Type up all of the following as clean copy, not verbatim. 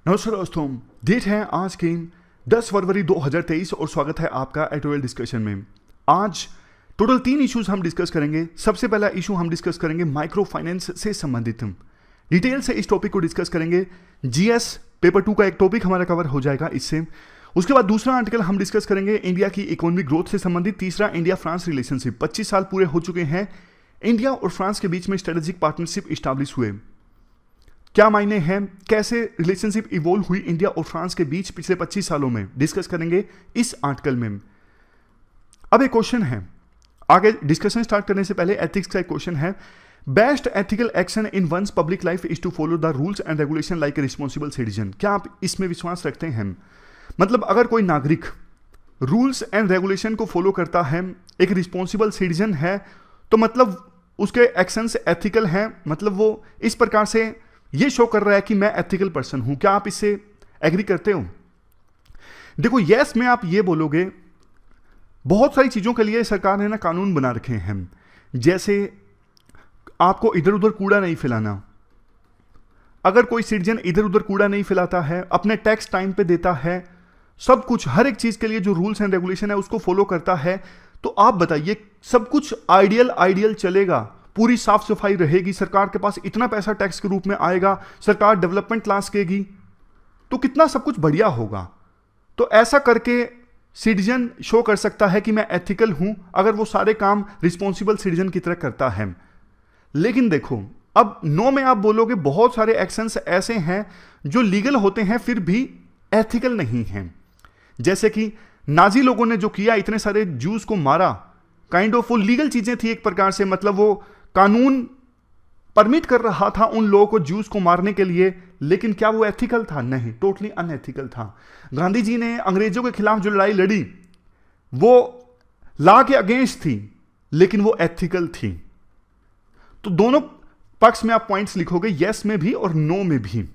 नमस्कार दोस्तों, डेट है आज की 10 फरवरी 2023 और स्वागत है आपका एटोवेल डिस्कशन में। आज टोटल 3 इश्यूज हम डिस्कस करेंगे। सबसे पहला इशू हम डिस्कस करेंगे माइक्रो फाइनेंस से संबंधित। डिटेल से इस टॉपिक को डिस्कस करेंगे। जीएस पेपर 2 का एक टॉपिक हमारा कवर हो जाएगा इससे। उसके बाद दूसरा आर्टिकल हम डिस्कस करेंगे इंडिया की इकोनॉमिक ग्रोथ से संबंधित। तीसरा, इंडिया फ्रांस रिलेशनशिप। 25 साल पूरे हो चुके हैं इंडिया और फ्रांस के बीच में स्ट्रेटेजिक पार्टनरशिप इस्टेब्लिश हुए। क्या मायने हैं, कैसे रिलेशनशिप इवॉल्व हुई इंडिया और फ्रांस के बीच पिछले 25 सालों में, डिस्कस करेंगे इस आर्टिकल में। अब एक क्वेश्चन है, आगे डिस्कशन स्टार्ट करने से पहले एथिक्स का एक क्वेश्चन है। Best ethical action in one's public life is to follow the rules and regulation like a responsible citizen. क्या आप इसमें विश्वास रखते हैं? मतलब अगर कोई नागरिक रूल्स एंड रेगुलेशन को फॉलो करता है, एक रिस्पॉन्सिबल सिटीजन है, तो मतलब उसके एक्शंस एथिकल हैं, मतलब वो इस प्रकार से ये शो कर रहा है कि मैं एथिकल पर्सन हूं। क्या आप इससे एग्री करते हो? देखो, यस में आप ये बोलोगे, बहुत सारी चीजों के लिए सरकार ने ना कानून बना रखे हैं। जैसे आपको इधर उधर कूड़ा नहीं फैलाना। अगर कोई सिटीजन इधर उधर कूड़ा नहीं फैलाता है, अपने टैक्स टाइम पे देता है, सब कुछ हर एक चीज के लिए जो रूल्स एंड रेगुलेशन है उसको फॉलो करता है, तो आप बताइए सब कुछ आइडियल चलेगा, पूरी साफ सफाई रहेगी, सरकार के पास इतना पैसा टैक्स के रूप में आएगा, सरकार डेवलपमेंट लांच करेगी, तो कितना सब कुछ बढ़िया होगा। तो ऐसा करके सिटीजन शो कर सकता है कि मैं एथिकल हूं, अगर वो सारे काम रिस्पॉन्सिबल सिटीजन की तरह करता है। लेकिन देखो, अब नो में आप बोलोगे बहुत सारे एक्शंस ऐसे हैं जो लीगल होते हैं फिर भी एथिकल नहीं हैं। जैसे कि नाजी लोगों ने जो किया, इतने सारे जूस को मारा, काइंड ऑफ वो लीगल चीजें थी एक प्रकार से, मतलब वो कानून परमिट कर रहा था उन लोगों को जूस को मारने के लिए, लेकिन क्या वो एथिकल था? नहीं, टोटली अनएथिकल था। गांधी जी ने अंग्रेजों के खिलाफ जो लड़ाई लड़ी वो लॉ के अगेंस्ट थी, लेकिन वो एथिकल थी। तो दोनों पक्ष में आप पॉइंट्स लिखोगे, यस में भी और नो में भी,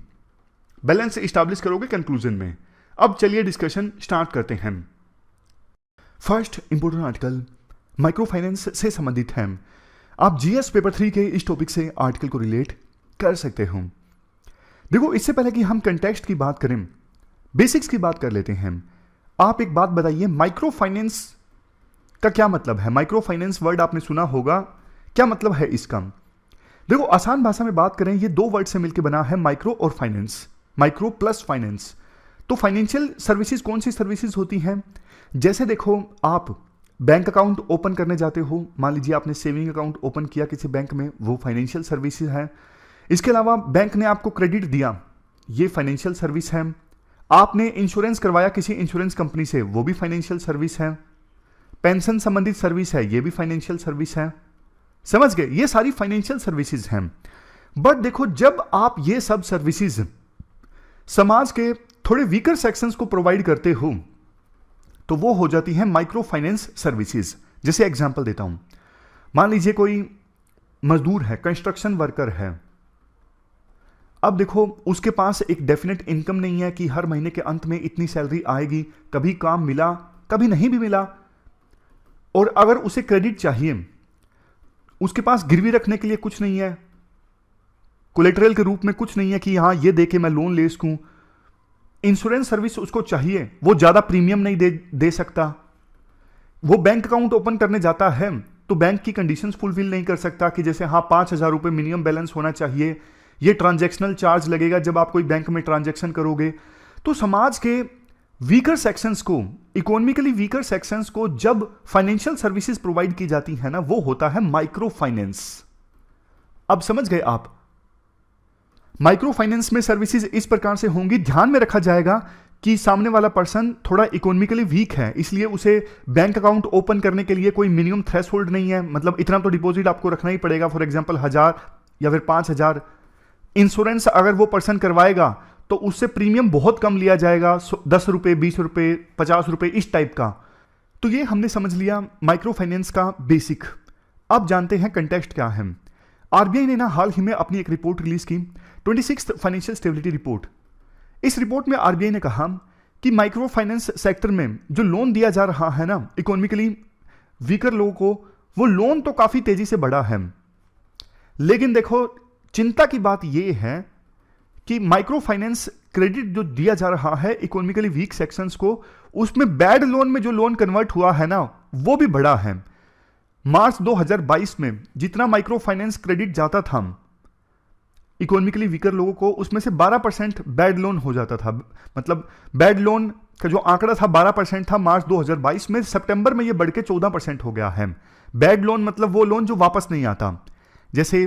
बैलेंस एस्टैब्लिश करोगे कंक्लूजन में। अब चलिए डिस्कशन स्टार्ट करते हैं। First important article micro finance से संबंधित है। आप जीएस पेपर 3 के इस टॉपिक से आर्टिकल को रिलेट कर सकते हो। देखो, इससे पहले कि हम कंटेक्स्ट की बात करें, बेसिक्स की बात कर लेते हैं। आप एक बात बताइए, माइक्रो फाइनेंस का क्या मतलब है? माइक्रो फाइनेंस वर्ड आपने सुना होगा, क्या मतलब है इसका? देखो, आसान भाषा में बात करें, ये 2 वर्ड से मिलकर बना है, माइक्रो और फाइनेंस। Micro plus finance. तो फाइनेंशियल सर्विसेज कौन सी सर्विसेज होती हैं? जैसे देखो, आप बैंक अकाउंट ओपन करने जाते हो, मान लीजिए आपने सेविंग अकाउंट ओपन किया किसी बैंक में, वो फाइनेंशियल सर्विसेज है। इसके अलावा बैंक ने आपको क्रेडिट दिया, ये फाइनेंशियल सर्विस है। आपने इंश्योरेंस करवाया किसी इंश्योरेंस कंपनी से, वो भी फाइनेंशियल सर्विस है। पेंशन संबंधित सर्विस है, ये भी फाइनेंशियल सर्विस है। समझ गए? ये सारी फाइनेंशियल सर्विसेज हैं। बट देखो, जब आप ये सब सर्विसेज समाज के थोड़े वीकर सेक्शंस को प्रोवाइड करते हो, तो वो हो जाती है माइक्रो फाइनेंस सर्विसेज। जैसे एग्जांपल देता हूं, मान लीजिए कोई मजदूर है, कंस्ट्रक्शन वर्कर है। अब देखो, उसके पास एक डेफिनेट इनकम नहीं है कि हर महीने के अंत में इतनी सैलरी आएगी, कभी काम मिला कभी नहीं भी मिला। और अगर उसे क्रेडिट चाहिए, उसके पास गिरवी रखने के लिए कुछ नहीं है, कोलेटरल के रूप में कुछ नहीं है कि हाँ ये दे के मैं लोन ले सकूं। इंश्योरेंस सर्विस उसको चाहिए, वो ज्यादा प्रीमियम नहीं दे सकता। वो बैंक अकाउंट ओपन करने जाता है तो बैंक की कंडीशंस फुलफिल नहीं कर सकता कि जैसे हाँ 5,000 रुपए मिनिमम बैलेंस होना चाहिए, ये ट्रांजैक्शनल चार्ज लगेगा जब आप कोई बैंक में ट्रांजैक्शन करोगे। तो समाज के वीकर सेक्शंस को, इकोनॉमिकली वीकर सेक्शंस को जब फाइनेंशियल सर्विसेज प्रोवाइड की जाती है ना, वो होता है माइक्रो फाइनेंस। अब समझ गए आप? माइक्रो फाइनेंस में सर्विसेज इस प्रकार से होंगी, ध्यान में रखा जाएगा कि सामने वाला पर्सन थोड़ा इकोनॉमिकली वीक है, इसलिए उसे बैंक अकाउंट ओपन करने के लिए कोई मिनिमम थ्रेशोल्ड नहीं है, मतलब इतना तो डिपॉजिट आपको रखना ही पड़ेगा, फॉर एग्जांपल 1,000 या फिर 5,000। इंश्योरेंस अगर वो पर्सन करवाएगा तो उससे प्रीमियम बहुत कम लिया जाएगा, 10 रुपए, 20 रुपए, 50 रुपए, इस टाइप का। तो ये हमने समझ लिया माइक्रो फाइनेंस का बेसिक। अब जानते हैं कंटेक्स्ट क्या है। आरबीआई ने ना हाल ही में अपनी एक रिपोर्ट रिलीज की, 26th फाइनेंशियल स्टेबिलिटी रिपोर्ट। इस रिपोर्ट में आरबीआई ने कहा कि माइक्रो फाइनेंस सेक्टर में जो लोन दिया जा रहा है ना इकोनॉमिकली वीकर लोगों को, वो लोन तो काफी तेजी से बढ़ा है। लेकिन देखो, चिंता की बात यह है कि माइक्रो फाइनेंस क्रेडिट जो दिया जा रहा है इकोनॉमिकली वीक सेक्शंस को, उसमें बैड लोन में जो लोन कन्वर्ट हुआ है ना, वो भी बड़ा है। मार्च 2022 में जितना माइक्रो फाइनेंस क्रेडिट जाता था इकोनॉमिकली वीकर लोगों को, उसमें से 12% बैड लोन हो जाता था। मतलब बैड लोन का जो आंकड़ा था 12% था मार्च 2022 में। सितंबर में ये बढ़ के 14% हो गया है। बैड लोन मतलब वो लोन जो वापस नहीं आता। जैसे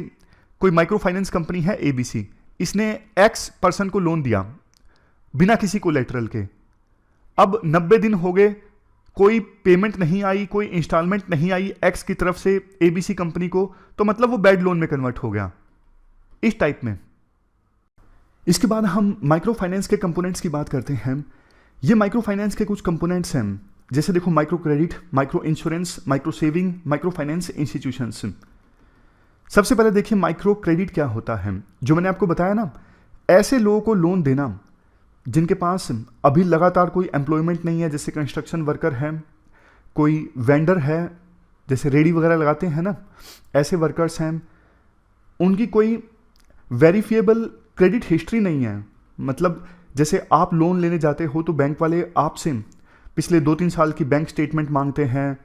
कोई माइक्रो फाइनेंस कंपनी है एबीसी, इसने एक्स पर्सन को लोन दिया बिना किसी कोलेटरल के। अब 90 दिन हो गए, कोई पेमेंट नहीं आई, कोई इंस्टॉलमेंट नहीं आई एक्स की तरफ से एबीसी कंपनी को, तो मतलब वो बैड लोन में कन्वर्ट हो गया, इस टाइप में। इसके बाद हम माइक्रो फाइनेंस के कंपोनेंट्स की बात करते हैं। ये माइक्रो फाइनेंस के कुछ कंपोनेंट्स हैं, जैसे देखो micro credit, micro insurance, micro saving, micro finance institutions. सबसे पहले देखिए माइक्रो क्रेडिट क्या होता है। जो मैंने आपको बताया ना, ऐसे लोगों को लोन देना जिनके पास अभी लगातार कोई एम्प्लॉयमेंट नहीं है, जैसे कंस्ट्रक्शन वर्कर है, कोई वेंडर है, जैसे रेडी वगैरह लगाते हैं ना, ऐसे वर्कर्स हैं, उनकी कोई वेरीफिएबल क्रेडिट हिस्ट्री नहीं है। मतलब जैसे आप लोन लेने जाते हो तो बैंक वाले आपसे पिछले 2-3 साल की बैंक स्टेटमेंट मांगते हैं,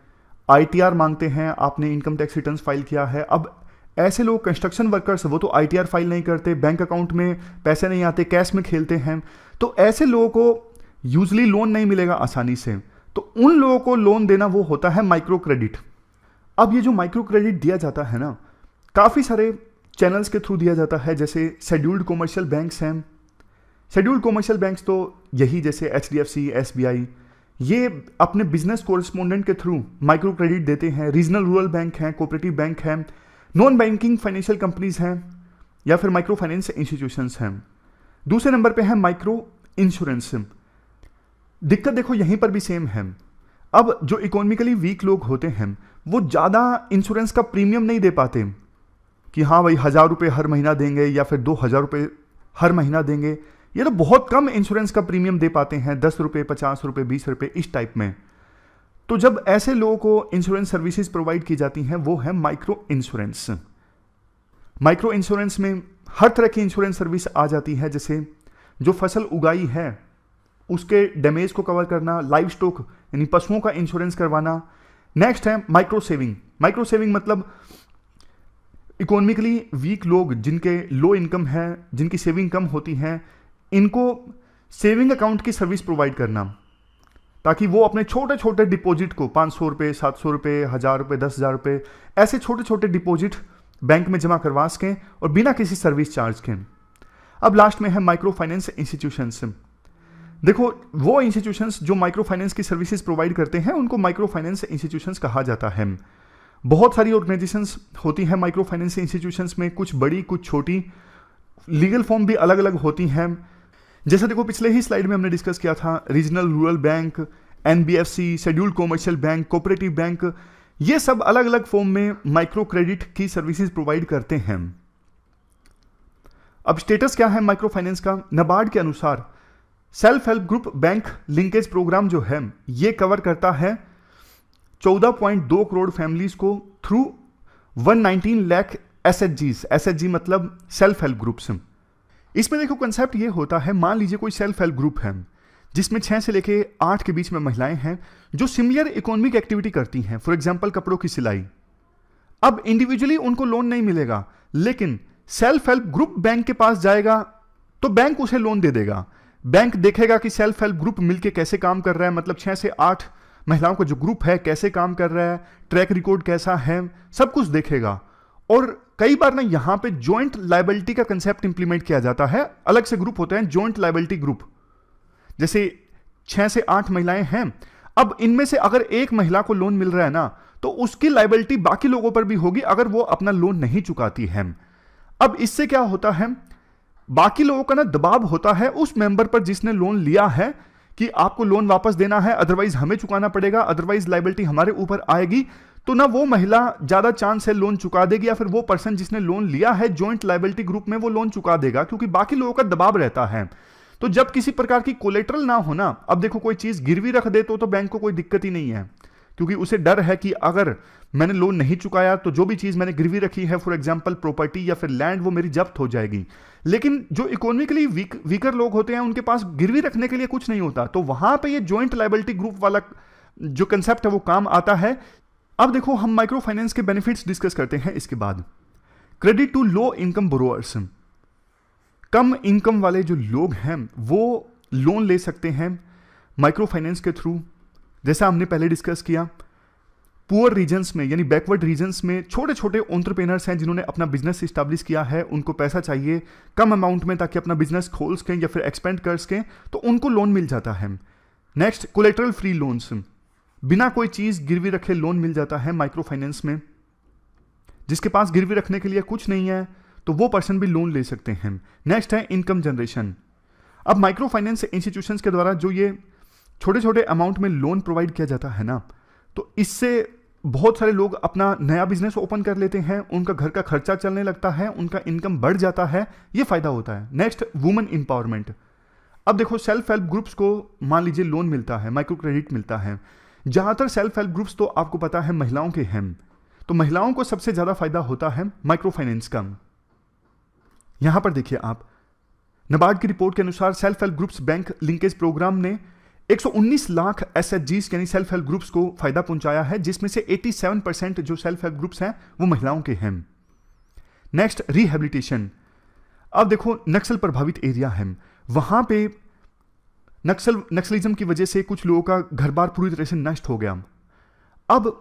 आईटीआर मांगते हैं, आपने इनकम टैक्स रिटर्न्स फाइल किया है। अब ऐसे लोग कंस्ट्रक्शन वर्कर्स, वो तो आईटीआर फाइल नहीं करते, बैंक अकाउंट में पैसे नहीं आते, कैश में खेलते हैं, तो ऐसे लोगों को यूजली लोन नहीं मिलेगा आसानी से। तो उन लोगों को लोन देना वो होता है माइक्रो क्रेडिट। अब ये जो माइक्रो क्रेडिट दिया जाता है ना, काफ़ी सारे चैनल्स के थ्रू दिया जाता है। जैसे शेड्यूल्ड कॉमर्शियल बैंक्स हैं। शेड्यूल्ड कॉमर्शियल बैंक्स तो यही, जैसे एचडीएफसी, एसबीआई, ये अपने बिजनेस कोरेस्पोंडेंट के थ्रू माइक्रो क्रेडिट देते हैं। रीजनल रूरल बैंक हैं, कोऑपरेटिव बैंक हैं, नॉन बैंकिंग फाइनेंशियल कंपनीज हैं, या फिर माइक्रो फाइनेंस इंस्टीट्यूशंस हैं। दूसरे नंबर पे है माइक्रो इंश्योरेंस। दिक्कत देखो यहीं पर भी सेम है। अब जो इकोनॉमिकली वीक लोग होते हैं वो ज़्यादा इंश्योरेंस का प्रीमियम नहीं दे पाते कि हाँ भाई 1000 रुपये हर महीना देंगे या फिर 2000 रुपये हर महीना देंगे। ये तो बहुत कम इंश्योरेंस का प्रीमियम दे पाते हैं, 10 रुपये, 50 रुपये, 20 रुपये, इस टाइप में। तो जब ऐसे लोगों को इंश्योरेंस सर्विसेज प्रोवाइड की जाती हैं वो है माइक्रो इंश्योरेंस। माइक्रो इंश्योरेंस में हर तरह की इंश्योरेंस सर्विस आ जाती है, जैसे जो फसल उगाई है उसके डैमेज को कवर करना, लाइव स्टॉक यानी पशुओं का इंश्योरेंस करवाना। नेक्स्ट है माइक्रो सेविंग। माइक्रो सेविंग मतलब इकोनॉमिकली वीक लोग जिनके लो इनकम है, जिनकी सेविंग कम होती है, इनको सेविंग अकाउंट की सर्विस प्रोवाइड करना, ताकि वो अपने छोटे छोटे डिपॉजिट को 500 रुपये, 700 रुपये, 1000 रुपये, 10,000 रुपये, ऐसे छोटे छोटे डिपॉजिट बैंक में जमा करवा सकें और बिना किसी सर्विस चार्ज के। अब लास्ट में है माइक्रो फाइनेंस इंस्टीट्यूशंस। देखो वो इंस्टीट्यूशंस जो माइक्रो फाइनेंस की सर्विसेज प्रोवाइड करते हैं उनको माइक्रो फाइनेंस इंस्टीट्यूशंस कहा जाता है। बहुत सारी ऑर्गेनाइजेशंस होती हैं माइक्रो फाइनेंस इंस्टीट्यूशंस में, कुछ बड़ी कुछ छोटी, लीगल फॉर्म भी अलग अलग होती हैं। जैसे देखो पिछले ही स्लाइड में हमने डिस्कस किया था, regional rural bank, NBFC, scheduled commercial bank, cooperative bank, ये सब अलग अलग फॉर्म में माइक्रो क्रेडिट की सर्विसेज प्रोवाइड करते हैं। अब स्टेटस क्या है माइक्रो फाइनेंस का? नाबार्ड के अनुसार self help group bank linkage programme जो है ये कवर करता है 14.2 करोड़ फैमिलीज को थ्रू 119 लाख एसएचजीज। एसएचजी मतलब सेल्फ हेल्प ग्रुप्स। इसमें देखो कंसेप्ट ये होता है, मान लीजिए कोई सेल्फ हेल्प ग्रुप है जिसमें 6 से लेके 8 के बीच में महिलाएं हैं जो सिमिलर इकोनॉमिक एक्टिविटी करती हैं, फॉर एग्जांपल कपड़ों की सिलाई। अब इंडिविजुअली उनको लोन नहीं मिलेगा, लेकिन सेल्फ हेल्प ग्रुप बैंक के पास जाएगा तो बैंक उसे लोन दे देगा। बैंक देखेगा कि सेल्फ हेल्प ग्रुप मिलके कैसे काम कर रहा है, मतलब 6 से 8 महिलाओं का जो ग्रुप है कैसे काम कर रहा है, ट्रैक रिकॉर्ड कैसा है, सब कुछ देखेगा। और कई बार ना यहां पे जॉइंट लायबिलिटी का कंसेप्ट इंप्लीमेंट किया जाता है। अलग से ग्रुप होते हैं जॉइंट लायबिलिटी ग्रुप। जैसे 6 से 8 महिलाएं हैं, अब इनमें से अगर एक महिला को लोन मिल रहा है ना, तो उसकी लायबिलिटी बाकी लोगों पर भी होगी अगर वो अपना लोन नहीं चुकाती है। अब इससे क्या होता है, बाकी लोगों का ना दबाव होता है उस मेंबर पर जिसने लोन लिया है कि आपको लोन वापस देना है, अदरवाइज हमें चुकाना पड़ेगा, अदरवाइज लायबिलिटी हमारे ऊपर आएगी। तो ना वो महिला ज्यादा चांस है लोन चुका देगी, या फिर वो पर्सन जिसने लोन लिया है जॉइंट लायबिलिटी ग्रुप में वो लोन चुका देगा, क्योंकि बाकी लोगों का दबाव रहता है। तो जब किसी प्रकार की कोलेटरल ना होना, अब देखो कोई चीज गिरवी रख दे तो बैंक को कोई दिक्कत ही नहीं है, क्योंकि उसे डर है कि अगर मैंने लोन नहीं चुकाया तो जो भी चीज मैंने गिरवी रखी है, फॉर एग्जांपल प्रॉपर्टी या फिर लैंड, वो मेरी जब्त हो जाएगी। लेकिन जो इकोनॉमिकली वीकर लोग होते हैं उनके पास गिरवी रखने के लिए कुछ नहीं होता, तो वहां पे ये जॉइंट लायबिलिटी ग्रुप वाला जो कंसेप्ट है वो काम आता है। अब देखो हम माइक्रो फाइनेंस के बेनिफिट्स डिस्कस करते हैं इसके बाद। Credit to low income borrowers, कम इनकम वाले जो लोग हैं वो लोन ले सकते हैं माइक्रो फाइनेंस के थ्रू। जैसा हमने पहले डिस्कस किया, पुअर रीजन्स में यानी बैकवर्ड रीजन्स में छोटे छोटे एंटरप्रेन्योर्स हैं जिन्होंने अपना बिजनेस इस्टेब्लिश किया है, उनको पैसा चाहिए कम अमाउंट में ताकि अपना बिजनेस खोल सकें या फिर एक्सपेंड कर सकें, तो उनको लोन मिल जाता है। नेक्स्ट, कोलेटरल फ्री लोन्स, बिना कोई चीज गिरवी रखे लोन मिल जाता है माइक्रो फाइनेंस में। जिसके पास गिरवी रखने के लिए कुछ नहीं है तो वो पर्सन भी लोन ले सकते हैं। नेक्स्ट है इनकम जनरेशन। अब माइक्रो फाइनेंस इंस्टीट्यूशंस के द्वारा जो ये छोटे छोटे अमाउंट में लोन प्रोवाइड किया जाता है ना, तो इससे बहुत सारे लोग अपना नया बिजनेस ओपन कर लेते हैं, उनका घर का खर्चा चलने लगता है, उनका इनकम बढ़ जाता है, ये फायदा होता है। Next, women empowerment. अब देखो सेल्फ हेल्प ग्रुप्स को मान लीजिए लोन मिलता है, माइक्रो क्रेडिट मिलता है। ज्यादातर सेल्फ हेल्प ग्रुप्स तो आपको पता है महिलाओं के हैं, तो महिलाओं को सबसे ज्यादा फायदा होता है माइक्रो फाइनेंस का। यहां पर देखिए आप, नाबार्ड की रिपोर्ट के अनुसार self help groups bank linkage programme ने 119 लाख एसएचजीज यानी सेल्फ हेल्प ग्रुप्स को फायदा पहुंचाया है, जिसमें से 87% जो सेल्फ हेल्प ग्रुप्स हैं वो महिलाओं के हैं। Next, rehabilitation. अब देखो नक्सल प्रभावित एरिया है, वहां पे नक्सलिज्म की वजह से कुछ लोगों का घर बार पूरी तरह से नष्ट हो गया। अब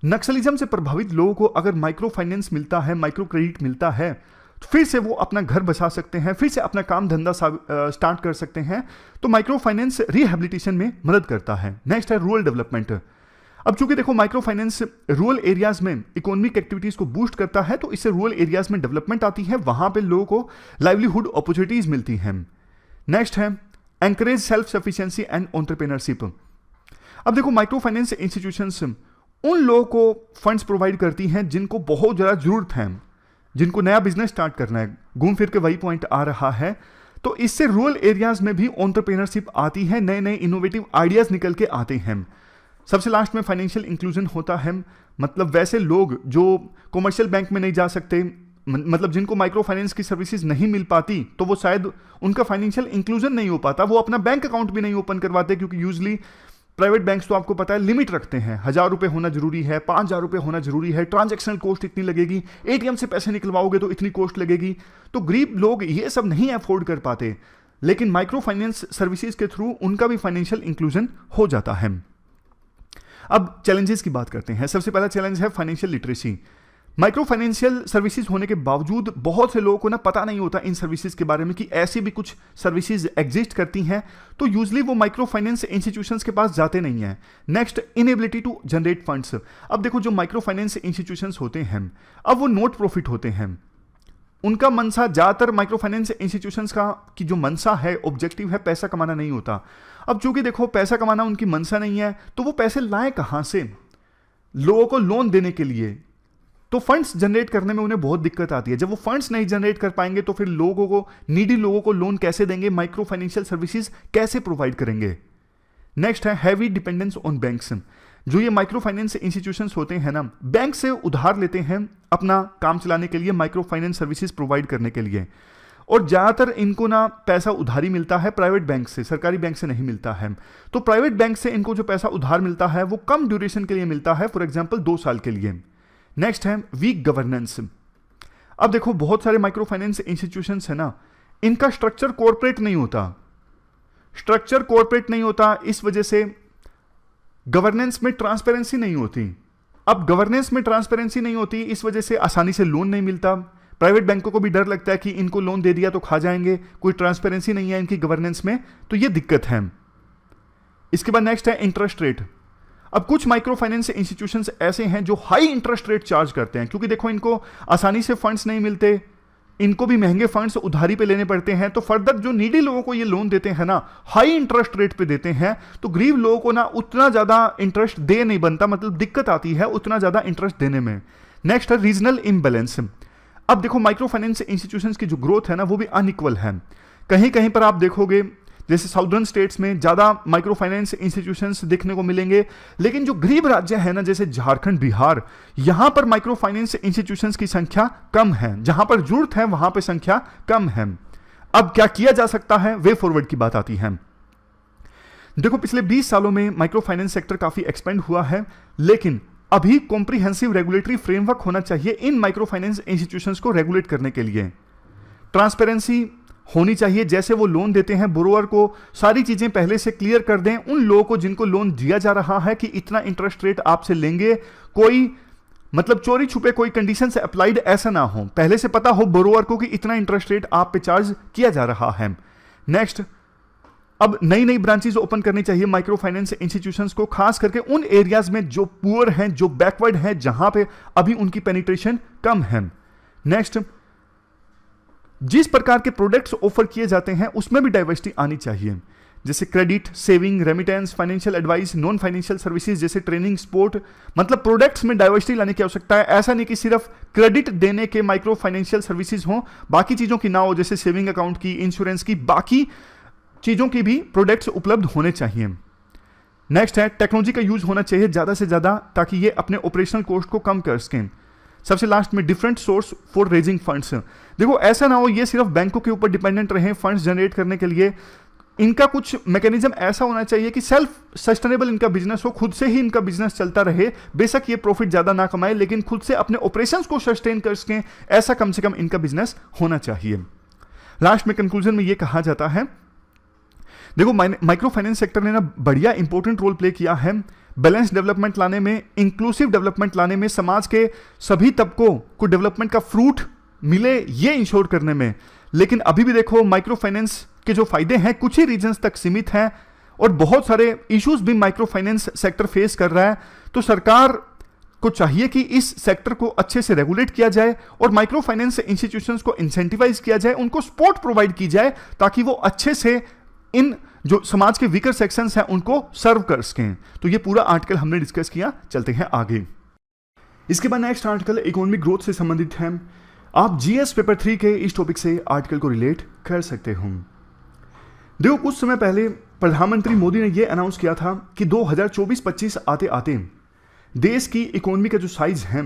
नक्सलिज्म से प्रभावित लोगों को अगर माइक्रो फाइनेंस मिलता है, माइक्रो क्रेडिट मिलता है, तो फिर से वो अपना घर बसा सकते हैं, फिर से अपना काम धंधा स्टार्ट कर सकते हैं। तो माइक्रो फाइनेंस रिहेबिलिटेशन में मदद करता है। नेक्स्ट है रूरल डेवलपमेंट। अब चूंकि देखो माइक्रो फाइनेंस रूरल एरियाज में इकोनॉमिक एक्टिविटीज को बूस्ट करता है, तो इससे रूरल एरियाज में डेवलपमेंट आती है, वहां पे लोगों को लाइवलीहुड अपॉर्चुनिटीज मिलती हैं। नेक्स्ट है encourage self sufficiency and entrepreneurship. अब देखो माइक्रो फाइनेंस इंस्टीट्यूशंस उन लोगों को फंड्स प्रोवाइड करती हैं जिनको बहुत ज्यादा जरूरत है, जिनको नया बिजनेस स्टार्ट करना है। घूम फिर के वही पॉइंट आ रहा है, तो इससे रूरल एरियाज में भी एंटरप्रेन्योरशिप आती है, नए नए इनोवेटिव आइडियाज निकल के आते हैं। सबसे लास्ट में फाइनेंशियल इंक्लूजन होता है, मतलब वैसे लोग जो कॉमर्शियल बैंक में नहीं जा सकते, मतलब जिनको माइक्रो फाइनेंस की सर्विसेज नहीं मिल पाती, तो वो शायद उनका फाइनेंशियल इंक्लूजन नहीं हो पाता, वो अपना बैंक अकाउंट भी नहीं ओपन करवाते, क्योंकि यूजली प्राइवेट बैंक्स तो आपको पता है लिमिट रखते हैं, 1000 रुपए होना जरूरी है, 5000 रुपए होना जरूरी है, ट्रांजैक्शनल कॉस्ट इतनी लगेगी, एटीएम से पैसे निकलवाओगे तो इतनी कॉस्ट लगेगी। तो गरीब लोग ये सब नहीं अफोर्ड कर पाते, लेकिन माइक्रो फाइनेंस सर्विसेज के थ्रू उनका भी फाइनेंशियल इंक्लूजन हो जाता है। अब चैलेंजेस की बात करते हैं। सबसे पहला चैलेंज है financial literacy. Micro financial services होने के बावजूद बहुत से लोगों को ना पता नहीं होता इन सर्विसेज के बारे में कि ऐसी भी कुछ सर्विसेज एग्जिस्ट करती हैं, तो यूजली वो माइक्रो फाइनेंस इंस्टीट्यूशंस के पास जाते नहीं हैं। Next, inability to generate funds. अब देखो जो माइक्रो फाइनेंस इंस्टीट्यूशंस होते हैं, अब वो नॉट प्रॉफिट होते हैं, उनका मनसा ज्यादातर माइक्रो फाइनेंस इंस्टीट्यूशंस का की जो मनसा है, ऑब्जेक्टिव है, पैसा कमाना नहीं होता। अब चूंकि देखो पैसा कमाना उनकी मनसा नहीं है, तो वो पैसे लाए कहां से लोगों को लोन देने के लिए? तो फंड्स जनरेट करने में उन्हें बहुत दिक्कत आती है। जब वो फंड्स नहीं जनरेट कर पाएंगे तो फिर लोगों को, नीडी लोगों को लोन कैसे देंगे, माइक्रो फाइनेंशियल सर्विसेज कैसे प्रोवाइड करेंगे? नेक्स्ट है हैवी डिपेंडेंस ऑन बैंक्स। जो ये माइक्रो फाइनेंस इंस्टीट्यूशंस होते हैं ना, बैंक से उधार लेते हैं अपना काम चलाने के लिए, माइक्रो फाइनेंस सर्विसेज प्रोवाइड करने के लिए, और ज्यादातर इनको ना पैसा उधारी मिलता है प्राइवेट बैंक से, सरकारी बैंक से नहीं मिलता है। तो प्राइवेट बैंक से इनको जो पैसा उधार मिलता है वो कम ड्यूरेशन के लिए मिलता है, फॉर एग्जाम्पल 2 साल के लिए। नेक्स्ट है वीक गवर्नेंस। अब देखो बहुत सारे माइक्रो फाइनेंस इंस्टीट्यूशंस है ना, इनका स्ट्रक्चर कॉर्पोरेट नहीं होता, स्ट्रक्चर कॉर्पोरेट नहीं होता, इस वजह से गवर्नेंस में ट्रांसपेरेंसी नहीं होती। अब गवर्नेंस में ट्रांसपेरेंसी नहीं होती, इस वजह से आसानी से लोन नहीं मिलता। प्राइवेट बैंकों को भी डर लगता है कि इनको लोन दे दिया तो खा जाएंगे, कोई ट्रांसपेरेंसी नहीं है इनकी गवर्नेंस में, तो ये दिक्कत है। इसके बाद नेक्स्ट है इंटरेस्ट रेट। अब कुछ माइक्रो फाइनेंस इंस्टीट्यूशंस ऐसे हैं जो हाई इंटरेस्ट रेट चार्ज करते हैं, क्योंकि देखो इनको आसानी से फंड्स नहीं मिलते, इनको भी महंगे फंड्स उधारी पे लेने पड़ते हैं, तो फर्दर जो नीडी लोगों को ये लोन देते हैं ना, हाई इंटरेस्ट रेट पे देते हैं, तो गरीब लोगों को ना उतना ज्यादा इंटरेस्ट दे नहीं बनता, मतलब दिक्कत आती है उतना ज्यादा इंटरेस्ट देने में। नेक्स्ट है रीजनल इम्बैलेंस। अब देखो माइक्रो फाइनेंस इंस्टीट्यूशंस की जो ग्रोथ है ना वो भी अनइक्वल है। कहीं कहीं पर आप देखोगे जैसे साउदर्न स्टेट्स में ज़्यादा माइक्रो फाइनेंस इंस्टीट्यूशंस देखने को मिलेंगे, लेकिन जो गरीब राज्य है ना जैसे झारखंड, बिहार, यहां पर माइक्रो फाइनेंस इंस्टीट्यूशंस की संख्या कम है, जहां पर जरूरत है वहां पर संख्या कम है। अब क्या किया जा सकता है, वे फॉरवर्ड की बात आती है। देखो पिछले 20 सालों में माइक्रो फाइनेंस सेक्टर काफी एक्सपेंड हुआ है, लेकिन अभी कॉम्प्रिहेंसिव रेगुलेटरी फ्रेमवर्क होना चाहिए इन माइक्रो फाइनेंस इंस्टीट्यूशंस को रेगुलेट करने के लिए। ट्रांसपेरेंसी होनी चाहिए, जैसे वो लोन देते हैं बोरोवर को सारी चीजें पहले से क्लियर कर दें उन लोगों को जिनको लोन दिया जा रहा है कि इतना इंटरेस्ट रेट आपसे लेंगे, कोई मतलब चोरी छुपे कोई कंडीशन से अप्लाइड ऐसा ना हो, पहले से पता हो बोरोवर को कि इतना इंटरेस्ट रेट आप पे चार्ज किया जा रहा है। नेक्स्ट, अब नई नई ब्रांचेस ओपन करनी चाहिए माइक्रो फाइनेंस इंस्टीट्यूशंस को, खास करके उन एरियाज में जो पुअर हैं, जो बैकवर्ड हैं, जहां पे अभी उनकी पेनिट्रेशन कम है। नेक्स्ट, जिस प्रकार के प्रोडक्ट्स ऑफर किए जाते हैं उसमें भी डाइवर्सिटी आनी चाहिए, जैसे credit, saving, remittance, financial advice, non financial services जैसे ट्रेनिंग, स्पोर्ट, मतलब प्रोडक्ट्स में डाइवर्सिटी लाने की आवश्यकता है। ऐसा नहीं कि सिर्फ क्रेडिट देने के माइक्रो फाइनेंशियल सर्विसेज हो, बाकी चीजों की ना हो, जैसे सेविंग अकाउंट की, इंश्योरेंस की, बाकी चीजों की भी प्रोडक्ट्स उपलब्ध होने चाहिए। नेक्स्ट है, टेक्नोलॉजी का यूज होना चाहिए ज्यादा से ज्यादा ताकि ये अपने ऑपरेशनल कॉस्ट को कम कर सकें। सबसे लास्ट में, different source for raising funds. देखो ऐसा ना हो ये सिर्फ बैंकों के ऊपर डिपेंडेंट रहे फंड्स जनरेट करने के लिए, इनका कुछ मैकेनिज्म ऐसा होना चाहिए कि सेल्फ सस्टेनेबल इनका बिजनेस हो, खुद से ही इनका बिजनेस चलता रहे, बेशक ये प्रॉफिट ज्यादा ना कमाए लेकिन खुद से अपने ऑपरेशंस को सस्टेन कर सकें, ऐसा कम से कम इनका बिजनेस होना चाहिए। लास्ट में कंक्लूजन में ये कहा जाता है, देखो माइक्रो फाइनेंस सेक्टर ने ना बढ़िया इंपॉर्टेंट रोल प्ले किया है बैलेंस डेवलपमेंट लाने में, इंक्लूसिव डेवलपमेंट लाने में, समाज के सभी तबकों को डेवलपमेंट का फ्रूट मिले ये इंश्योर करने में। लेकिन अभी भी देखो माइक्रो फाइनेंस के जो फायदे हैं कुछ ही रीजन्स तक सीमित हैं और बहुत सारे इश्यूज भी माइक्रो फाइनेंस सेक्टर फेस कर रहा है। तो सरकार को चाहिए कि इस सेक्टर को अच्छे से रेगुलेट किया जाए और माइक्रो फाइनेंस इंस्टीट्यूशंस को इंसेंटिवाइज किया जाए, उनको सपोर्ट प्रोवाइड की जाए ताकि वो अच्छे से इन जो समाज के वीकर सेक्शंस हैं उनको सर्व कर सकें। तो ये पूरा आर्टिकल हमने डिस्कस किया, चलते हैं आगे। इसके बाद नेक्स्ट आर्टिकल इकोनॉमिक ग्रोथ से संबंधित है। आप जीएस पेपर 3 के इस टॉपिक से आर्टिकल को रिलेट कर सकते हो। देखो कुछ समय पहले प्रधानमंत्री मोदी ने यह अनाउंस किया था कि 2024-25 आते आते देश की इकोनॉमी का जो साइज है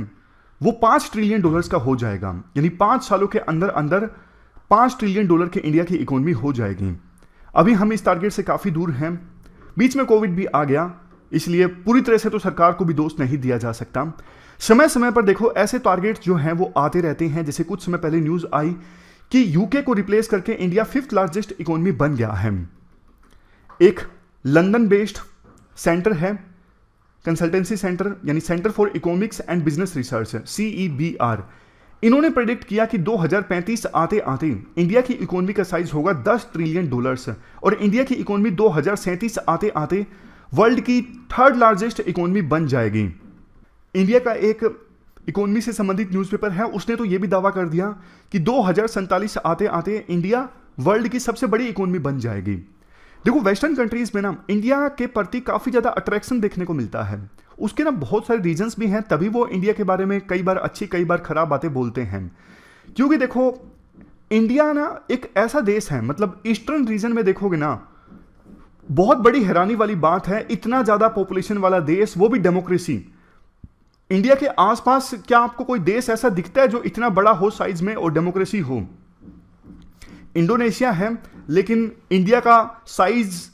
वो $5 ट्रिलियन का हो जाएगा, यानी 5 सालों के अंदर अंदर $5 ट्रिलियन की इंडिया की इकोनॉमी हो जाएगी। अभी हम इस टारगेट से काफी दूर हैं, बीच में कोविड भी आ गया, इसलिए पूरी तरह से तो सरकार को भी दोष नहीं दिया जा सकता। समय समय पर देखो ऐसे टारगेट जो हैं वो आते रहते हैं। जैसे कुछ समय पहले न्यूज आई कि यूके को रिप्लेस करके इंडिया 5th लार्जेस्ट इकोनॉमी बन गया है। एक लंदन बेस्ड सेंटर है, कंसल्टेंसी सेंटर यानी centre for economics and business research, CEBR, इन्होंने प्रेडिक्ट किया कि 2035 आते आते इंडिया की इकोनॉमी का साइज होगा $10 ट्रिलियन और इंडिया की इकोनॉमी 2037 आते आते वर्ल्ड की 3rd लार्जेस्ट इकोनॉमी बन जाएगी। इंडिया का एक इकोनॉमी से संबंधित न्यूज़पेपर है, उसने तो यह भी दावा कर दिया कि 2047 आते आते इंडिया वर्ल्ड की सबसे बड़ी इकोनॉमी बन जाएगी। देखो वेस्टर्न कंट्रीज में ना इंडिया के प्रति काफी ज्यादा अट्रैक्शन देखने को मिलता है, उसके ना बहुत सारे रीजंस भी हैं, तभी वो इंडिया के बारे में कई बार अच्छी कई बार खराब बातें बोलते हैं। क्योंकि देखो इंडिया ना एक ऐसा देश है, मतलब ईस्टर्न रीजन में देखोगे ना बहुत बड़ी हैरानी वाली बात है, इतना ज्यादा पॉपुलेशन वाला देश, वो भी डेमोक्रेसी। इंडिया के आसपास क्या आपको कोई देश ऐसा दिखता है जो इतना बड़ा हो साइज में और डेमोक्रेसी हो? इंडोनेशिया है, लेकिन इंडिया का साइज,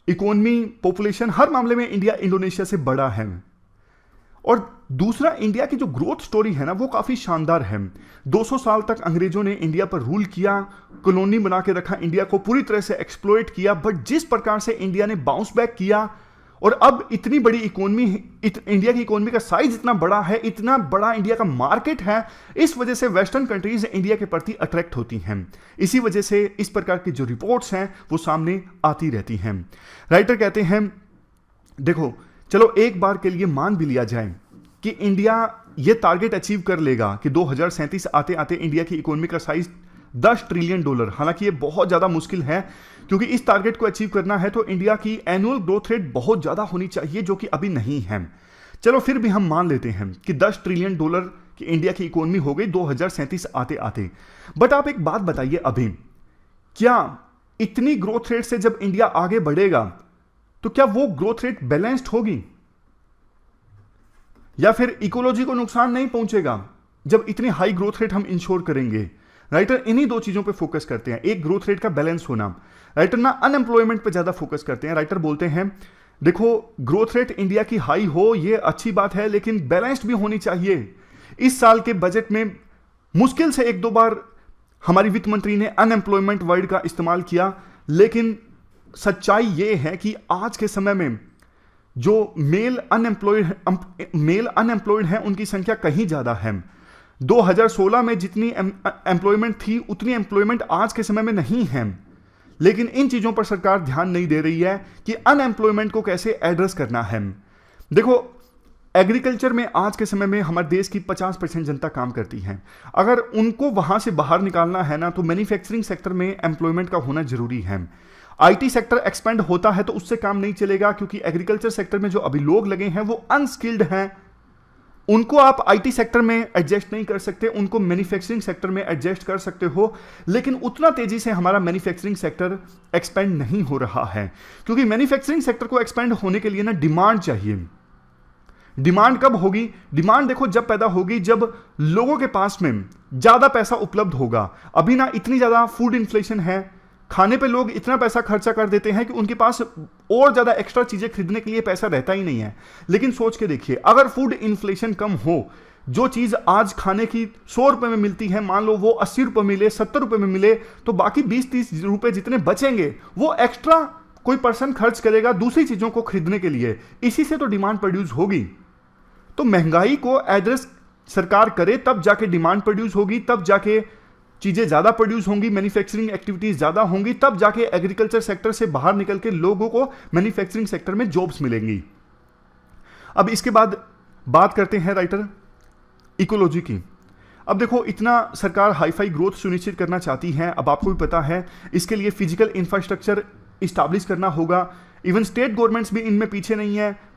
इकोनॉमी, पॉपुलेशन, हर मामले में इंडिया इंडोनेशिया से बड़ा है। और दूसरा, इंडिया की जो ग्रोथ स्टोरी है ना वो काफी शानदार है। 200 साल तक अंग्रेजों ने इंडिया पर रूल किया, कॉलोनी बना के रखा, इंडिया को पूरी तरह से एक्सप्लॉइट किया, बट जिस प्रकार से इंडिया ने बाउंस बैक किया और अब इतनी बड़ी इकोनॉमी, इंडिया की इकोनॉमी का साइज इतना बड़ा है, इतना बड़ा इंडिया का मार्केट है, इस वजह से वेस्टर्न कंट्रीज इंडिया के प्रति अट्रैक्ट होती हैं। इसी वजह से इस प्रकार की जो रिपोर्ट्स हैं वो सामने आती रहती हैं। राइटर कहते हैं देखो चलो एक बार के लिए मान भी लिया जाए कि इंडिया ये टारगेट अचीव कर लेगा कि 2037 आते आते इंडिया की इकोनॉमी का साइज $10 ट्रिलियन। हालांकि ये बहुत ज़्यादा मुश्किल है, क्योंकि इस टारगेट को अचीव करना है तो इंडिया की एनुअल ग्रोथ रेट बहुत ज़्यादा होनी चाहिए, जो कि अभी नहीं है। चलो फिर भी हम मान लेते हैं कि $10 ट्रिलियन की इंडिया की इकोनॉमी हो गई 2037 आते आते। बट आप एक बात बताइए, अभी क्या इतनी ग्रोथ रेट से जब इंडिया आगे बढ़ेगा तो क्या वो ग्रोथ रेट बैलेंस्ड होगी या फिर इकोलॉजी को नुकसान नहीं पहुंचेगा जब इतनी हाई ग्रोथ रेट हम इंश्योर करेंगे? राइटर इन्हीं दो चीजों पे फोकस करते हैं, एक ग्रोथ रेट का बैलेंस होना, राइटर ना अनएम्प्लॉयमेंट पे ज्यादा फोकस करते हैं। राइटर बोलते हैं देखो ग्रोथ रेट इंडिया की हाई हो ये अच्छी बात है, लेकिन बैलेंस्ड भी होनी चाहिए। इस साल के बजट में मुश्किल से एक दो बार हमारी वित्त मंत्री ने अनएम्प्लॉयमेंट वर्ड का इस्तेमाल किया, लेकिन सच्चाई ये है कि आज के समय में जो मेल अनएम्प्लॉयड हैं उनकी संख्या कहीं ज्यादा है। 2016 में जितनी एम्प्लॉयमेंट थी उतनी एम्प्लॉयमेंट आज के समय में नहीं है, लेकिन इन चीजों पर सरकार ध्यान नहीं दे रही है कि अनएम्प्लॉयमेंट को कैसे एड्रेस करना है। देखो एग्रीकल्चर में आज के समय में हमारे देश की 50% जनता काम करती है। अगर उनको वहां से बाहर निकालना है ना तो मैन्युफैक्चरिंग सेक्टर में एम्प्लॉयमेंट का होना जरूरी है। आईटी सेक्टर एक्सपेंड होता है तो उससे काम नहीं चलेगा, क्योंकि एग्रीकल्चर सेक्टर में जो अभी लोग लगे हैं वो अनस्किल्ड हैं। उनको आप आईटी सेक्टर में एडजस्ट नहीं कर सकते, उनको मैन्युफैक्चरिंग सेक्टर में एडजस्ट कर सकते हो, लेकिन उतना तेजी से हमारा मैन्युफैक्चरिंग सेक्टर एक्सपेंड नहीं हो रहा है, क्योंकि मैन्युफैक्चरिंग सेक्टर को एक्सपेंड होने के लिए ना डिमांड चाहिए। डिमांड कब होगी? डिमांड देखो जब पैदा होगी जब लोगों के पास में ज्यादा पैसा उपलब्ध होगा। अभी ना इतनी ज्यादा फूड इन्फ्लेशन है, खाने पे लोग इतना पैसा खर्चा कर देते हैं कि उनके पास और ज्यादा एक्स्ट्रा चीजें खरीदने के लिए पैसा रहता ही नहीं है। लेकिन सोच के देखिए, अगर फूड इन्फ्लेशन कम हो, जो चीज आज खाने की 100 रुपए में मिलती है, मान लो वो 80 रुपए मिले, 70 रुपए में मिले, तो बाकी 20-30 रुपए जितने बचेंगे वो एक्स्ट्रा कोई पर्सन खर्च करेगा दूसरी चीजों को खरीदने के लिए। इसी से तो डिमांड प्रोड्यूस होगी। तो महंगाई को एड्रेस सरकार करे तब जाके डिमांड प्रोड्यूस होगी, तब जाके चीजें ज्यादा प्रोड्यूस होंगी, मैन्युफैक्चरिंग एक्टिविटीज ज्यादा होंगी, तब जाके एग्रीकल्चर सेक्टर से बाहर निकल के लोगों को मैन्युफैक्चरिंग सेक्टर में जॉब्स मिलेंगी। अब इसके बाद बात करते हैं राइटर इकोलॉजी की। अब देखो इतना सरकार हाईफाई ग्रोथ सुनिश्चित करना चाहती है, अब आपको भी पता है इसके लिए फिजिकल इंफ्रास्ट्रक्चर इस्टेब्लिश करना होगा। इवन स्टेट गवर्नमेंट्स भी इनमें पीछे नहीं है।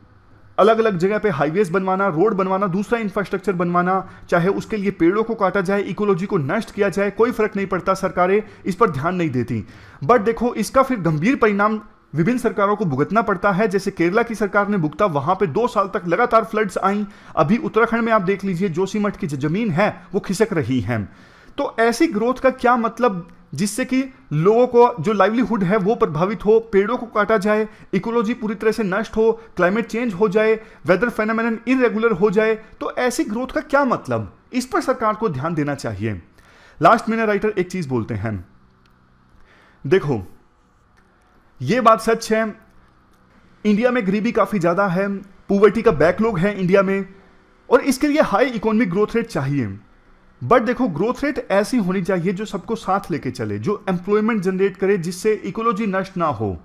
अलग अलग जगह पे हाईवेज बनवाना, रोड बनवाना, दूसरा इंफ्रास्ट्रक्चर बनवाना, चाहे उसके लिए पेड़ों को काटा जाए, इकोलॉजी को नष्ट किया जाए, कोई फर्क नहीं पड़ता, सरकारें इस पर ध्यान नहीं देती। बट देखो इसका फिर गंभीर परिणाम विभिन्न सरकारों को भुगतना पड़ता है। जैसे केरला की सरकार ने भुगता, वहां पे 2 साल तक लगातार फ्लड्स आई। अभी उत्तराखंड में आप देख लीजिए जोशीमठ की जो जमीन है वो खिसक रही है। तो ऐसी ग्रोथ का क्या मतलब जिससे कि लोगों को जो लाइवलीहुड है वो प्रभावित हो, पेड़ों को काटा जाए, इकोलॉजी पूरी तरह से नष्ट हो, क्लाइमेट चेंज हो जाए, वेदर फेनोमेनन इरेगुलर हो जाए, तो ऐसी ग्रोथ का क्या मतलब? इस पर सरकार को ध्यान देना चाहिए। लास्ट में राइटर एक चीज बोलते हैं, देखो ये बात सच है, इंडिया में गरीबी काफी ज्यादा है, पॉवर्टी का बैकलॉग है इंडिया में, और इसके लिए हाई इकोनॉमिक ग्रोथ रेट चाहिए। बट देखो ग्रोथ रेट ऐसी होनी चाहिए जो सबको साथ लेके चले, जो एम्प्लॉयमेंट जनरेट करे, जिससे इकोलॉजी नष्ट ना हो।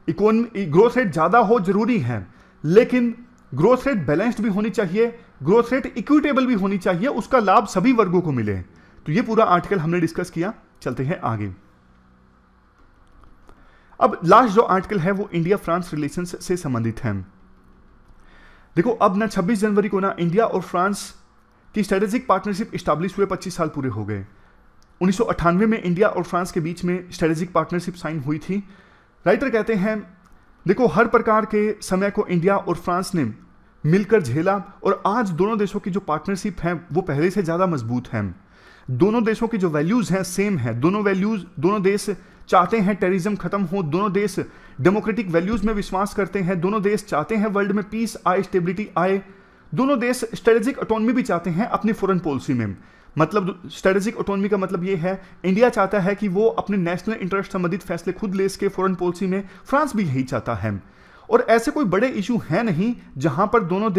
ग्रोथ रेट ज्यादा हो जरूरी है, लेकिन ग्रोथ रेट बैलेंस्ड भी होनी चाहिए, ग्रोथ रेट इक्विटेबल भी होनी चाहिए, उसका लाभ सभी वर्गों को मिले। तो ये पूरा आर्टिकल हमने डिस्कस किया, चलते हैं आगे। अब लास्ट जो आर्टिकल है वो इंडिया फ्रांस रिलेशंस से संबंधित है। देखो अब ना 26 जनवरी को ना इंडिया और फ्रांस की स्ट्रेटेजिक पार्टनरशिप स्टैब्लिश हुए 25 साल पूरे हो गए। 1998 में इंडिया और फ्रांस के बीच में स्ट्रेटेजिक पार्टनरशिप साइन हुई थी। राइटर कहते हैं देखो हर प्रकार के समय को इंडिया और फ्रांस ने मिलकर झेला, और आज दोनों देशों की जो पार्टनरशिप है वो पहले से ज्यादा मजबूत है। दोनों देशों की जो वैल्यूज हैं सेम है, दोनों देश चाहते हैं टेररिज्म खत्म हो, दोनों देश डेमोक्रेटिक वैल्यूज में विश्वास करते हैं, दोनों देश चाहते हैं वर्ल्ड में पीस आए, स्टेबिलिटी आए, दोनों देश स्ट्रेटेजिक ऑटोनॉमी भी चाहते हैं अपनी फॉरेन पॉलिसी में। मतलब स्ट्रेटेजिक ऑटोनॉमी का मतलब ये है, इंडिया चाहता है कि वो अपने नेशनल इंटरेस्ट संबंधित फैसले खुद ले सके फॉरेन पॉलिसी में, फ्रांस भी यही चाहता है। और ऐसे कोई बड़े इशू है नहीं जहां पर दोनों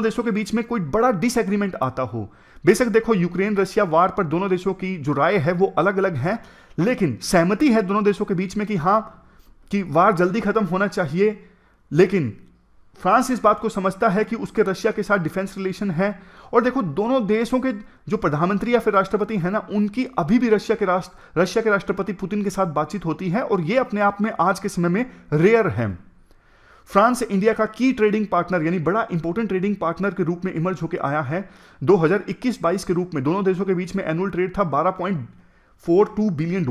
देशों के बीच में कोई बड़ा डिसएग्रीमेंट आता हो। बेशक देखो यूक्रेन रशिया वार पर दोनों देशों की जो राय है वो अलग अलग है, लेकिन सहमति है दोनों देशों के बीच में कि हाँ कि वार जल्दी खत्म होना चाहिए। लेकिन फ्रांस इस बात को समझता है कि उसके रशिया के साथ डिफेंस रिलेशन है, और देखो दोनों देशों के जो प्रधानमंत्री या फिर राष्ट्रपति है ना, उनकी अभी भी रशिया के राष्ट्रपति पुतिन के साथ बातचीत होती है, और ये अपने आप में आज के समय में रेयर है। फ्रांस इंडिया का की ट्रेडिंग पार्टनर यानी बड़ा इंपॉर्टेंट ट्रेडिंग पार्टनर के रूप में इमर्ज होकर आया है। 2021-22 के रूप में दोनों देशों के बीच में एनुअल ट्रेड था $12.42 बिलियन।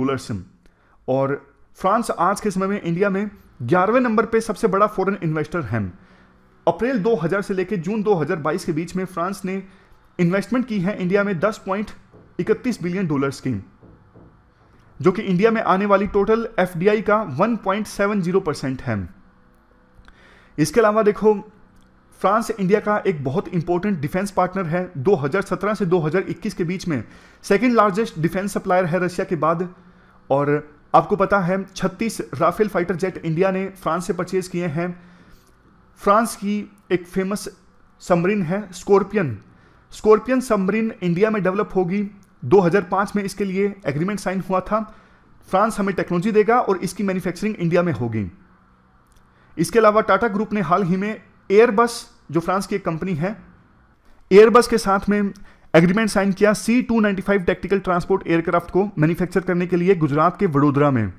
और फ्रांस आज के समय में इंडिया में 11वें नंबर पे सबसे बड़ा फॉरेन इन्वेस्टर है। अप्रैल 2000 से लेकर जून 2022 के बीच में फ्रांस ने इन्वेस्टमेंट की है इंडिया में $10.31 बिलियन की, जो कि इंडिया में आने वाली टोटल एफडीआई का 1.70% है। इसके अलावा देखो, फ्रांस इंडिया का एक बहुत इंपॉर्टेंट डिफेंस पार्टनर है। 2017 से 2021 के बीच में सेकंड लार्जेस्ट डिफेंस सप्लायर है रशिया के बाद। और आपको पता है 36 राफेल फाइटर जेट इंडिया ने फ्रांस से परचेज किए हैं। फ्रांस की एक फेमस सबमरीन है स्कॉर्पियन। स्कॉर्पियन सबमरीन इंडिया में डेवलप होगी। 2005 में इसके लिए एग्रीमेंट साइन हुआ था। फ्रांस हमें टेक्नोलॉजी देगा और इसकी मैन्युफैक्चरिंग इंडिया में होगी। इसके अलावा टाटा ग्रुप ने हाल ही में एयरबस, जो फ्रांस की एक कंपनी है, एयरबस के साथ में एग्रीमेंट साइन किया C-295 टैक्टिकल ट्रांसपोर्ट एयरक्राफ्ट को मैन्युफैक्चर करने के लिए गुजरात के वडोदरा में।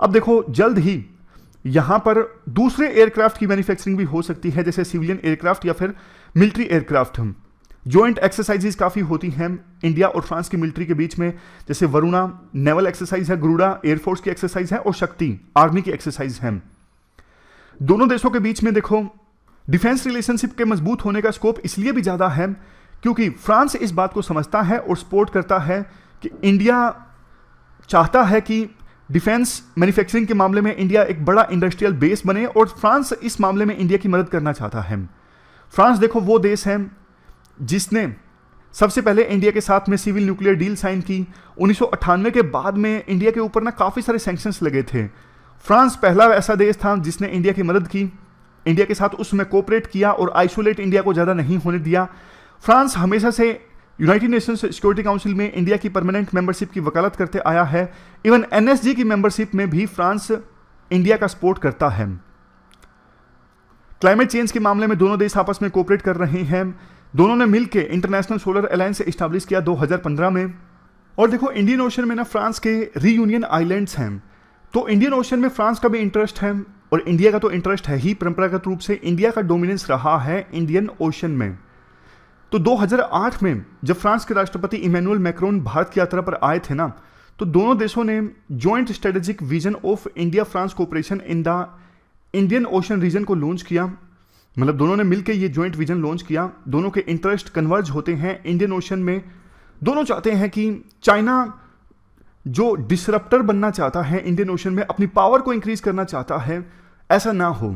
अब देखो, जल्द ही यहां पर दूसरे एयरक्राफ्ट की मैन्युफैक्चरिंग भी हो सकती है, जैसे सिविलियन एयरक्राफ्ट या फिर मिलिट्री एयरक्राफ्ट। जॉइंट एक्सरसाइजेज काफ़ी होती हैं इंडिया और फ्रांस की मिलिट्री के बीच में, जैसे वरुणा नेवल एक्सरसाइज है, गरुड़ा एयरफोर्स की एक्सरसाइज है और शक्ति आर्मी की एक्सरसाइज है। दोनों देशों के बीच में देखो, डिफेंस रिलेशनशिप के मजबूत होने का स्कोप इसलिए भी ज़्यादा है क्योंकि फ्रांस इस बात को समझता है और सपोर्ट करता है कि इंडिया चाहता है कि डिफेंस मैन्युफैक्चरिंग के मामले में इंडिया एक बड़ा इंडस्ट्रियल बेस बने, और फ्रांस इस मामले में इंडिया की मदद करना चाहता है। फ्रांस देखो वो देश है जिसने सबसे पहले इंडिया के साथ में सिविल न्यूक्लियर डील साइन की। 1998 के बाद में इंडिया के ऊपर ना काफ़ी सारे सैंक्शंस लगे थे। फ्रांस पहला ऐसा देश था जिसने इंडिया की मदद की, इंडिया के साथ उसमें कोऑपरेट किया और आइसोलेट इंडिया को ज़्यादा नहीं होने दिया। फ्रांस हमेशा से यूनाइटेड नेशंस सिक्योरिटी काउंसिल में इंडिया की परमानेंट मेंबरशिप की वकालत करते आया है। इवन एनएसजी की मेंबरशिप में भी फ्रांस इंडिया का सपोर्ट करता है। क्लाइमेट चेंज के मामले में दोनों देश आपस में कोऑपरेट कर रहे हैं। दोनों ने मिलकर इंटरनेशनल सोलर अलायंस एस्टैब्लिश किया 2015 में। और देखो, इंडियन ओशन में ना फ्रांस के रीयूनियन आइलैंड्स हैं, तो इंडियन ओशन में फ्रांस का भी इंटरेस्ट है और इंडिया का तो इंटरेस्ट है ही। परंपरागत रूप से इंडिया का डोमिनेंस रहा है इंडियन ओशन में। तो 2008 में जब फ्रांस के राष्ट्रपति इमैनुअल मैक्रोन भारत की यात्रा पर आए थे ना, तो दोनों देशों ने joint strategic vision of India France cooperation in the Indian Ocean region को लॉन्च किया। मतलब दोनों ने मिलकर ये जॉइंट विजन लॉन्च किया। दोनों के इंटरेस्ट कन्वर्ज होते हैं इंडियन ओशन में। दोनों चाहते हैं कि चाइना जो डिसरप्टर बनना चाहता है इंडियन ओशन में, अपनी पावर को इंक्रीज करना चाहता है, ऐसा ना हो।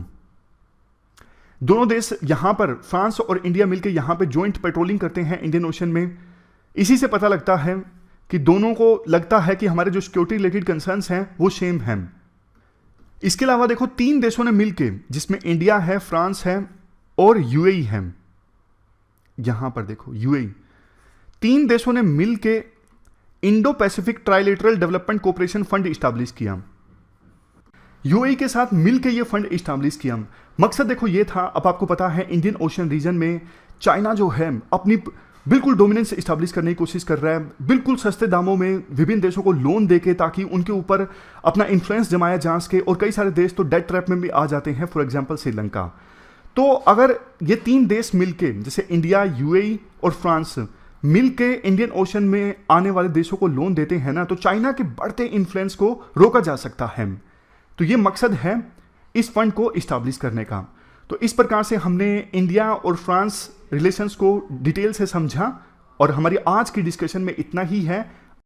दोनों देश यहां पर फ्रांस और इंडिया मिलकर यहां पे जॉइंट पेट्रोलिंग करते हैं इंडियन ओशन में। इसी से पता लगता है कि दोनों को लगता है कि हमारे जो सिक्योरिटी रिलेटेड कंसर्न्स हैं वो सेम हैं। इसके अलावा देखो, 3 देशों ने मिलकर, जिसमें इंडिया है, फ्रांस है और यूएई है, यहां पर देखो यूएई, 3 देशों ने मिलकर Indo Pacific trilateral development cooperation fund establish किया। यूएई के साथ मिलकर यह फंड इस्टेब्लिश किया। मकसद देखो ये था, अब आपको पता है इंडियन ओशन रीजन में चाइना जो है अपनी बिल्कुल डोमिनेंस इस्टेब्लिश करने की कोशिश कर रहा है, बिल्कुल सस्ते दामों में विभिन्न देशों को लोन देके, ताकि उनके ऊपर अपना इन्फ्लुएंस जमाया जा सके। और कई सारे देश तो डेट ट्रैप में भी आ जाते हैं, फॉर एग्जांपल श्रीलंका। तो अगर ये 3 देश मिलके, जैसे इंडिया, यूएई और फ्रांस मिलके इंडियन ओशन में आने वाले देशों को लोन देते हैं ना, तो चाइना के बढ़ते इन्फ्लुएंस को रोका जा सकता है। तो ये मकसद है इस फंड को इस्टेब्लिश करने का। तो इस प्रकार से हमने इंडिया और फ्रांस रिलेशंस को डिटेल से समझा और हमारी आज की डिस्कशन में इतना ही है।